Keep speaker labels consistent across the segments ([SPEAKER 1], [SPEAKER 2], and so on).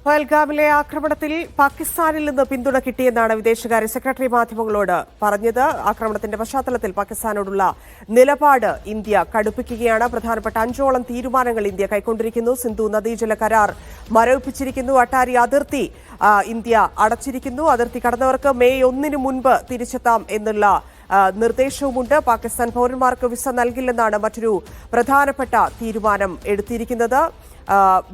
[SPEAKER 1] പഹൽഗാമിലെ ആക്രമണത്തിൽ പാകിസ്ഥാനിൽ നിന്ന് പിന്തുണ കിട്ടിയെന്നാണ് വിദേശകാര്യ സെക്രട്ടറി മാധ്യമങ്ങളോട് പറഞ്ഞത്. ആക്രമണത്തിന്റെ പശ്ചാത്തലത്തിൽ പാകിസ്ഥാനോടുള്ള നിലപാട് ഇന്ത്യ കടുപ്പിക്കുകയാണ്. പ്രധാനപ്പെട്ട 5ഓളം തീരുമാനങ്ങൾ ഇന്ത്യ കൈക്കൊണ്ടിരിക്കുന്നു. സിന്ധു നദീജല കരാർ മരവിപ്പിച്ചിരിക്കുന്നു. അട്ടാരി അതിർത്തി ഇന്ത്യ അടച്ചിരിക്കുന്നു. അതിർത്തി കടന്നവർക്ക് മെയ് 1 മുൻപ് തിരിച്ചെത്താം എന്നുള്ള നിർദ്ദേശവുമുണ്ട്. പാകിസ്ഥാൻ പൗരന്മാർക്ക് വിസ നൽകില്ലെന്നാണ് മറ്റൊരു പ്രധാനപ്പെട്ട തീരുമാനം എടുത്തിരിക്കുന്നത്.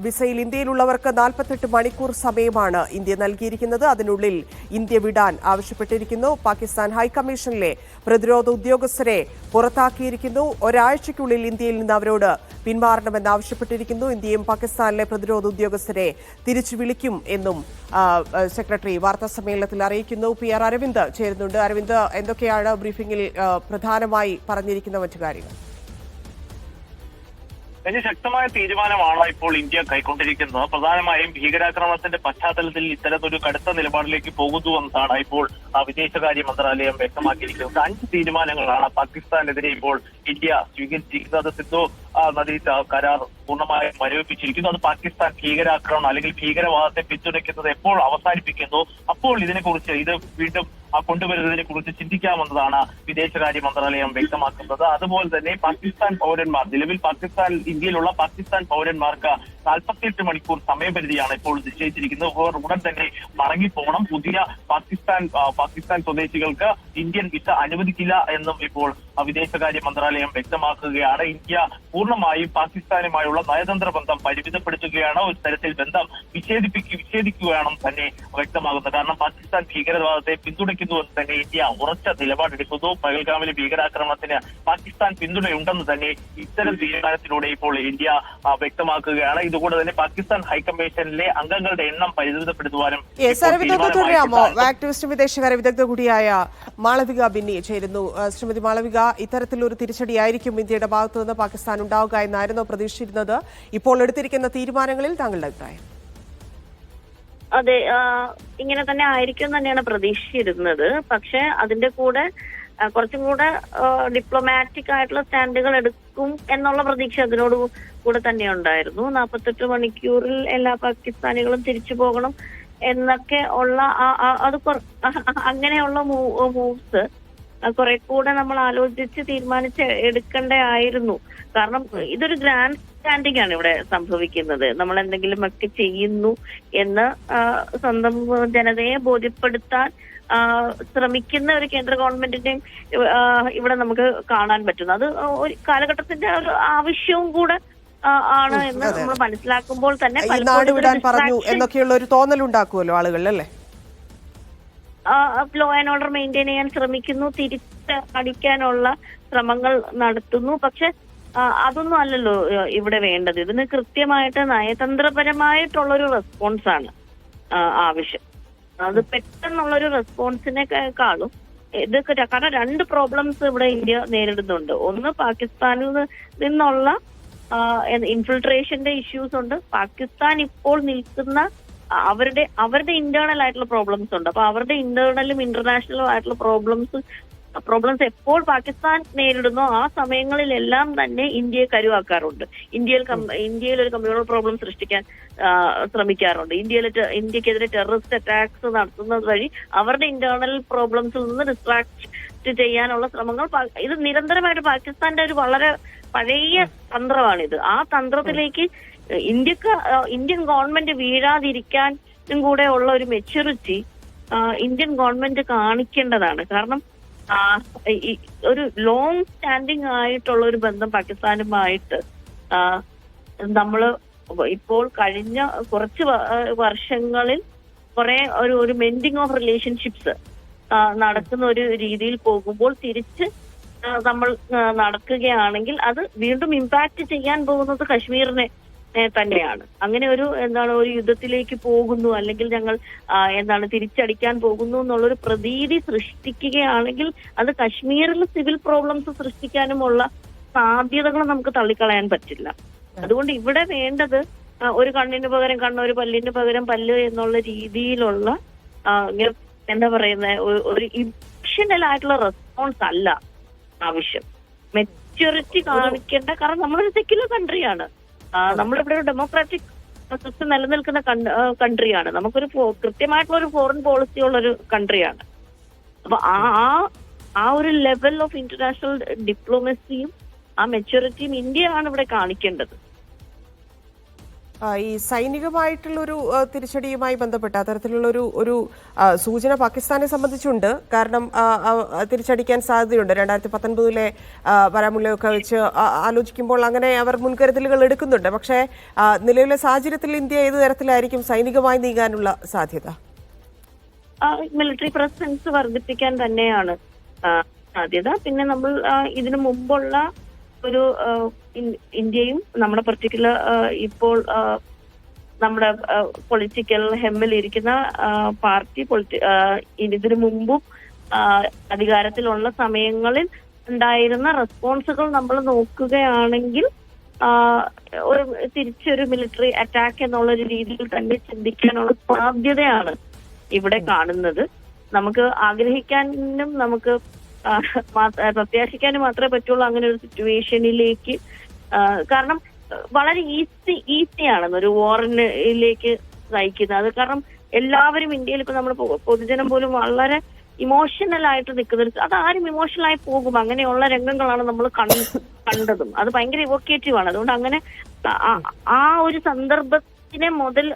[SPEAKER 1] വിസയിൽ ഇന്ത്യയിലുള്ളവർക്ക് 48 മണിക്കൂർ സമയമാണ് ഇന്ത്യ നൽകിയിരിക്കുന്നത്. അതിനുള്ളിൽ ഇന്ത്യ വിടാൻ ആവശ്യപ്പെട്ടിരിക്കുന്നു. പാകിസ്ഥാൻ ഹൈക്കമ്മീഷനിലെ പ്രതിരോധ ഉദ്യോഗസ്ഥരെ പുറത്താക്കിയിരിക്കുന്നു. ഒരാഴ്ചയ്ക്കുള്ളിൽ ഇന്ത്യയിൽ നിന്ന് അവരോട് പിന്മാറണമെന്ന് ആവശ്യപ്പെട്ടിരിക്കുന്നു. ഇന്ത്യയും പാകിസ്ഥാനിലെ പ്രതിരോധ ഉദ്യോഗസ്ഥരെ തിരിച്ചു വിളിക്കും എന്നും സെക്രട്ടറി വാർത്താസമ്മേളനത്തിൽ അറിയിക്കുന്നു. PR അരവിന്ദ് ചേരുന്നുണ്ട്. അരവിന്ദ്, എന്തൊക്കെയാണ് ബ്രീഫിംഗിൽ പ്രധാനമായി പറഞ്ഞിരിക്കുന്ന മറ്റു കാര്യങ്ങൾ?
[SPEAKER 2] വലിയ ശക്തമായ തീരുമാനമാണ് ഇപ്പോൾ ഇന്ത്യ കൈക്കൊണ്ടിരിക്കുന്നത്. പ്രധാനമായും ഭീകരാക്രമണത്തിന്റെ പശ്ചാത്തലത്തിൽ ഇത്തരത്തൊരു കടുത്ത നിലപാടിലേക്ക് പോകുന്നു എന്നതാണ് ഇപ്പോൾ വിദേശകാര്യ മന്ത്രാലയം വ്യക്തമാക്കിയിരിക്കുന്നത്. 5 തീരുമാനങ്ങളാണ് പാകിസ്ഥാനെതിരെ ഇപ്പോൾ ഇന്ത്യ സ്വീകരിച്ചിരിക്കുന്നത്. സിന്ധു നദീ കരാർ പൂർണ്ണമായും മരവിപ്പിച്ചിരിക്കുന്നു. അത് പാകിസ്ഥാൻ ഭീകരാക്രമണം അല്ലെങ്കിൽ ഭീകരവാദത്തെ പിന്തുണയ്ക്കുന്നത് എപ്പോൾ അവസാനിപ്പിക്കുന്നു അപ്പോൾ ഇതിനെക്കുറിച്ച് ഇത് വീണ്ടും കൊണ്ടുവരുന്നതിനെ കുറിച്ച് ചിന്തിക്കാമെന്നതാണ് വിദേശകാര്യ മന്ത്രാലയം വ്യക്തമാക്കുന്നത്. അതുപോലെ തന്നെ പാകിസ്ഥാൻ പൗരന്മാർ നിലവിൽ ഇന്ത്യയിലുള്ള പാകിസ്ഥാൻ പൗരന്മാർക്ക് 48 മണിക്കൂർ സമയപരിധിയാണ് ഇപ്പോൾ നിശ്ചയിച്ചിരിക്കുന്നത്. ഉടൻ തന്നെ മടങ്ങിപ്പോകണം. പുതിയ പാകിസ്ഥാൻ സ്വദേശികൾക്ക് ഇന്ത്യൻ വിസ അനുവദിക്കില്ല എന്നും ഇപ്പോൾ വിദേശകാര്യ മന്ത്രാലയം വ്യക്തമാക്കുകയാണ്. ഇന്ത്യ പൂർണ്ണമായും പാകിസ്ഥാനുമായുള്ള നയതന്ത്ര ബന്ധം പരിമിതപ്പെടുത്തുകയാണ്. ഒരു തരത്തിൽ ബന്ധം വിച്ഛേദിക്കുകയാണെന്ന് തന്നെ വ്യക്തമാകുന്നത്. കാരണം പാകിസ്ഥാൻ ഭീകരവാദത്തെ പിന്തുണയ്ക്കുന്നുവെന്ന് തന്നെ ഇന്ത്യ ഉറച്ച നിലപാടെടുക്കുന്നു. പഹൽഗാമിലെ ഭീകരാക്രമണത്തിന് പാകിസ്ഥാൻ പിന്തുണയുണ്ടെന്ന് തന്നെ ഇത്തരം തീരുമാനത്തിലൂടെ ഇപ്പോൾ ഇന്ത്യ വ്യക്തമാക്കുകയാണ്. ഇതുകൂടെ തന്നെ പാകിസ്ഥാൻ ഹൈക്കമ്മീഷനിലെ അംഗങ്ങളുടെ എണ്ണം പരിമിതപ്പെടുത്തുവാനും
[SPEAKER 1] ആക്ടിവിസ്റ്റ് വിദേശകാര്യ വിദഗ്ധ കൂടിയായ മാളവിക ബിന്നി ചേരുന്നു. ശ്രീമതി മാളവിക, ഇത്തരത്തിലൊരു തിരിച്ചടിയായിരിക്കും ഇന്ത്യയുടെ ഭാഗത്തു നിന്ന് പാകിസ്ഥാൻ ഉണ്ടാവുക എന്നായിരുന്നു പ്രതീക്ഷിച്ചിരുന്നത്. ഇപ്പോൾ എടുത്തിരിക്കുന്ന തീരുമാനങ്ങളിൽ താങ്കളുടെ അഭിപ്രായം?
[SPEAKER 3] അതെ, ഇങ്ങനെ തന്നെ ആയിരിക്കും തന്നെയാണ് പ്രതീക്ഷിച്ചിരുന്നത്. പക്ഷെ അതിന്റെ കൂടെ കുറച്ചും കൂടെ ഡിപ്ലോമാറ്റിക് ആയിട്ടുള്ള സ്റ്റാൻഡുകൾ എടുക്കും എന്നുള്ള പ്രതീക്ഷ അതിനോട് കൂടെ തന്നെ ഉണ്ടായിരുന്നു. 48 മണിക്കൂറിൽ എല്ലാ പാകിസ്ഥാനികളും തിരിച്ചു പോകണം എന്നൊക്കെ ഉള്ള അങ്ങനെയുള്ള മൂവ്സ് കുറെ കൂടെ നമ്മൾ ആലോചിച്ച് തീരുമാനിച്ച് എടുക്കേണ്ടതായിരുന്നു. കാരണം ഇതൊരു ഗ്രാൻഡ് സ്റ്റാൻഡിംഗ് ആണ് ഇവിടെ സംഭവിക്കുന്നത്. നമ്മൾ എന്തെങ്കിലും ഒക്കെ ചെയ്യുന്നു എന്ന് സ്വന്തം ജനതയെ ബോധ്യപ്പെടുത്താൻ ശ്രമിക്കുന്ന ഒരു കേന്ദ്ര ഗവൺമെന്റിന്റെയും ഇവിടെ നമുക്ക് കാണാൻ പറ്റുന്നു. അത് ഒരു കാലഘട്ടത്തിന്റെ ഒരു ആവശ്യവും കൂടെ ആണ് എന്ന് നമ്മൾ മനസ്സിലാക്കുമ്പോൾ തന്നെ
[SPEAKER 1] നാട് വിടാൻ പറഞ്ഞു എന്നൊക്കെയുള്ള ഒരു തോന്നലുണ്ടാക്കുമല്ലോ ആളുകളിൽ, അല്ലേ?
[SPEAKER 3] ലോ ആൻഡ് ഓർഡർ മെയിൻറ്റെയിൻ ചെയ്യാൻ ശ്രമിക്കുന്നു, തിരിച്ച് അടിക്കാനുള്ള ശ്രമങ്ങൾ നടത്തുന്നു. പക്ഷെ അതൊന്നും അല്ലല്ലോ ഇവിടെ വേണ്ടത്. ഇതിന് കൃത്യമായിട്ട് നയതന്ത്രപരമായിട്ടുള്ളൊരു റെസ്പോൺസ് ആണ് ആവശ്യം. അത് പെട്ടെന്നുള്ളൊരു റെസ്പോൺസിനെക്കാളും ഇതൊക്കെ കാരണം 2 പ്രോബ്ലംസ് ഇവിടെ ഇന്ത്യ നേരിടുന്നുണ്ട്. ഒന്ന്, പാകിസ്ഥാനിൽ നിന്നുള്ള ഇൻഫിൽട്രേഷന്റെ ഇഷ്യൂസ് ഉണ്ട്. പാകിസ്ഥാൻ ഇപ്പോൾ നിൽക്കുന്ന അവരുടെ ഇന്റേണൽ ആയിട്ടുള്ള പ്രോബ്ലംസ് ഉണ്ട്. അപ്പൊ അവരുടെ ഇന്റേണലും ഇന്റർനാഷണലും ആയിട്ടുള്ള പ്രോബ്ലംസ് എപ്പോൾ പാകിസ്ഥാൻ നേരിടുന്നോ ആ സമയങ്ങളിലെല്ലാം തന്നെ ഇന്ത്യയെ കരുവാക്കാറുണ്ട്. ഇന്ത്യയിൽ ഒരു കമ്മ്യൂണൽ പ്രോബ്ലം സൃഷ്ടിക്കാൻ ശ്രമിക്കാറുണ്ട്. ഇന്ത്യക്കെതിരെ ടെററിസ്റ്റ് അറ്റാക്സ് നടത്തുന്നത് വഴി അവരുടെ ഇന്റേണൽ പ്രോബ്ലംസിൽ നിന്ന് ഡിസ്ട്രാക്ട് ചെയ്യാനുള്ള ശ്രമങ്ങൾ ഇത് നിരന്തരമായിട്ട് പാകിസ്ഥാന്റെ ഒരു വളരെ പഴയ തന്ത്രമാണിത്. ആ തന്ത്രത്തിലേക്ക് ഇന്ത്യൻ ഗവൺമെന്റ് വീഴാതിരിക്കാനും കൂടെ ഉള്ള ഒരു മെച്യൂരിറ്റി ഇന്ത്യൻ ഗവൺമെന്റ് കാണിക്കേണ്ടതാണ്. കാരണം ഒരു ലോങ് സ്റ്റാൻഡിങ് ആയിട്ടുള്ള ഒരു ബന്ധം പാകിസ്ഥാനുമായിട്ട് നമ്മള് ഇപ്പോൾ കഴിഞ്ഞ കുറച്ച് വർഷങ്ങളിൽ കുറെ ഒരു മെൻഡിങ് ഓഫ് റിലേഷൻഷിപ്സ് നടക്കുന്ന ഒരു രീതിയിൽ പോകുമ്പോൾ തിരിച്ച് നമ്മൾ നടക്കുകയാണെങ്കിൽ അത് വീണ്ടും ഇമ്പാക്ട് ചെയ്യാൻ പോകുന്നത് കശ്മീരിനെ തന്നെയാണ്. അങ്ങനെ ഒരു ഒരു യുദ്ധത്തിലേക്ക് പോകുന്നു അല്ലെങ്കിൽ ഞങ്ങൾ തിരിച്ചടിക്കാൻ പോകുന്നു എന്നുള്ളൊരു പ്രതീതി സൃഷ്ടിക്കുകയാണെങ്കിൽ അത് കശ്മീരിൽ സിവിൽ പ്രോബ്ലംസ് സൃഷ്ടിക്കാനുമുള്ള സാധ്യതകൾ നമുക്ക് തള്ളിക്കളയാൻ പറ്റില്ല. അതുകൊണ്ട് ഇവിടെ വേണ്ടത് ഒരു കണ്ണിന് പകരം കണ്ണ്, ഒരു പല്ലിന് പകരം പല്ല് എന്നുള്ള രീതിയിലുള്ള ഒരു ഇമോഷണൽ ആയിട്ടുള്ള റെസ്പോൺസ് അല്ല ആവശ്യം. മെച്യൂരിറ്റി കാണിക്കേണ്ട, കാരണം നമ്മളൊരു സെക്യുലർ കൺട്രിയാണ്. നമ്മളിവിടെ ഒരു ഡെമോക്രാറ്റിക് സിസ്റ്റം നിലനിൽക്കുന്ന കൺട്രിയാണ്. നമുക്കൊരു കൃത്യമായിട്ടുള്ള ഒരു ഫോറിൻ പോളിസി ഉള്ള ഒരു കൺട്രിയാണ്. അപ്പൊ ആ ഒരു ലെവൽ ഓഫ് ഇന്റർനാഷണൽ ഡിപ്ലോമസിയും ആ മെച്യൂരിറ്റിയും ഇന്ത്യയാണ് ഇവിടെ കാണിക്കേണ്ടത്.
[SPEAKER 1] ഈ സൈനികമായിട്ടുള്ളൊരു തിരിച്ചടിയുമായി ബന്ധപ്പെട്ട് അത്തരത്തിലുള്ള ഒരു സൂചന പാകിസ്ഥാനെ സംബന്ധിച്ചുണ്ട്. കാരണം തിരിച്ചടിക്കാൻ സാധ്യതയുണ്ട്. 2019 ബാരാമുള്ളയൊക്കെ വെച്ച് ആലോചിക്കുമ്പോൾ അങ്ങനെ അവർ മുൻകരുതലുകൾ എടുക്കുന്നുണ്ട്. പക്ഷേ നിലവിലെ സാഹചര്യത്തിൽ ഇന്ത്യ ഏത് തരത്തിലായിരിക്കും സൈനികമായി നീങ്ങാനുള്ള സാധ്യത?
[SPEAKER 3] മിലിറ്ററി പ്രസൻസ് വർദ്ധിപ്പിക്കാൻ തന്നെയാണ് സാധ്യത. പിന്നെ നമ്മൾ ഇതിനു മുമ്പുള്ള ഒരു ഇന്ത്യയും നമ്മുടെ പർട്ടിക്കുലർ ഇപ്പോൾ നമ്മുടെ പൊളിറ്റിക്കൽ ഹെമ്മിൽ ഇരിക്കുന്ന പാർട്ടി ഇതിനു മുമ്പും അധികാരത്തിലുള്ള സമയങ്ങളിൽ ഉണ്ടായിരുന്ന റെസ്പോൺസുകൾ നമ്മൾ നോക്കുകയാണെങ്കിൽ ഒരു തിരിച്ചൊരു മിലിറ്ററി അറ്റാക്ക് എന്നുള്ള ഒരു രീതിയിൽ തന്നെ ചിന്തിക്കാനുള്ള സാധ്യതയാണ് ഇവിടെ കാണുന്നത്. നമുക്ക് ആഗ്രഹിക്കാനും നമുക്ക് പ്രത്യാശിക്കാനും മാത്രമേ പറ്റുള്ളൂ അങ്ങനെ ഒരു സിറ്റുവേഷനിലേക്ക്. കാരണം വളരെ ഈസിയാണ് ഒരു വാറിലേക്ക് നയിക്കുന്നത്. അത് കാരണം എല്ലാവരും ഇന്ത്യയിൽ ഇപ്പൊ നമ്മൾ പൊതുജനം പോലും വളരെ ഇമോഷണൽ ആയിട്ട് നിൽക്കുന്നത്. അതാരും ഇമോഷണൽ ആയി പോകും. അങ്ങനെയുള്ള രംഗങ്ങളാണ് നമ്മൾ കണ്ടതും. അത് ഭയങ്കര ഇവോക്കേറ്റീവ് ആണ്. അതുകൊണ്ട് അങ്ങനെ ആ ഒരു സന്ദർഭത്തിനെ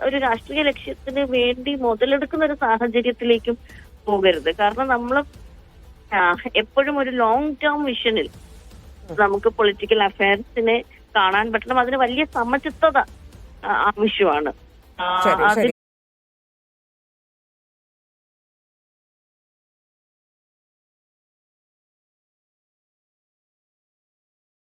[SPEAKER 3] ഒരു രാഷ്ട്രീയ ലക്ഷ്യത്തിന് വേണ്ടി മുതലെടുക്കുന്ന ഒരു സാഹചര്യത്തിലേക്കും പോകരുത്. കാരണം നമ്മൾ എപ്പോഴും ഒരു ലോങ് ടേം വിഷനിൽ നമുക്ക് പൊളിറ്റിക്കൽ അഫയർസിനെ കാണാൻ പറ്റണം. അതിന് വലിയ സമചിത്തത ആവശ്യമാണ്. അത്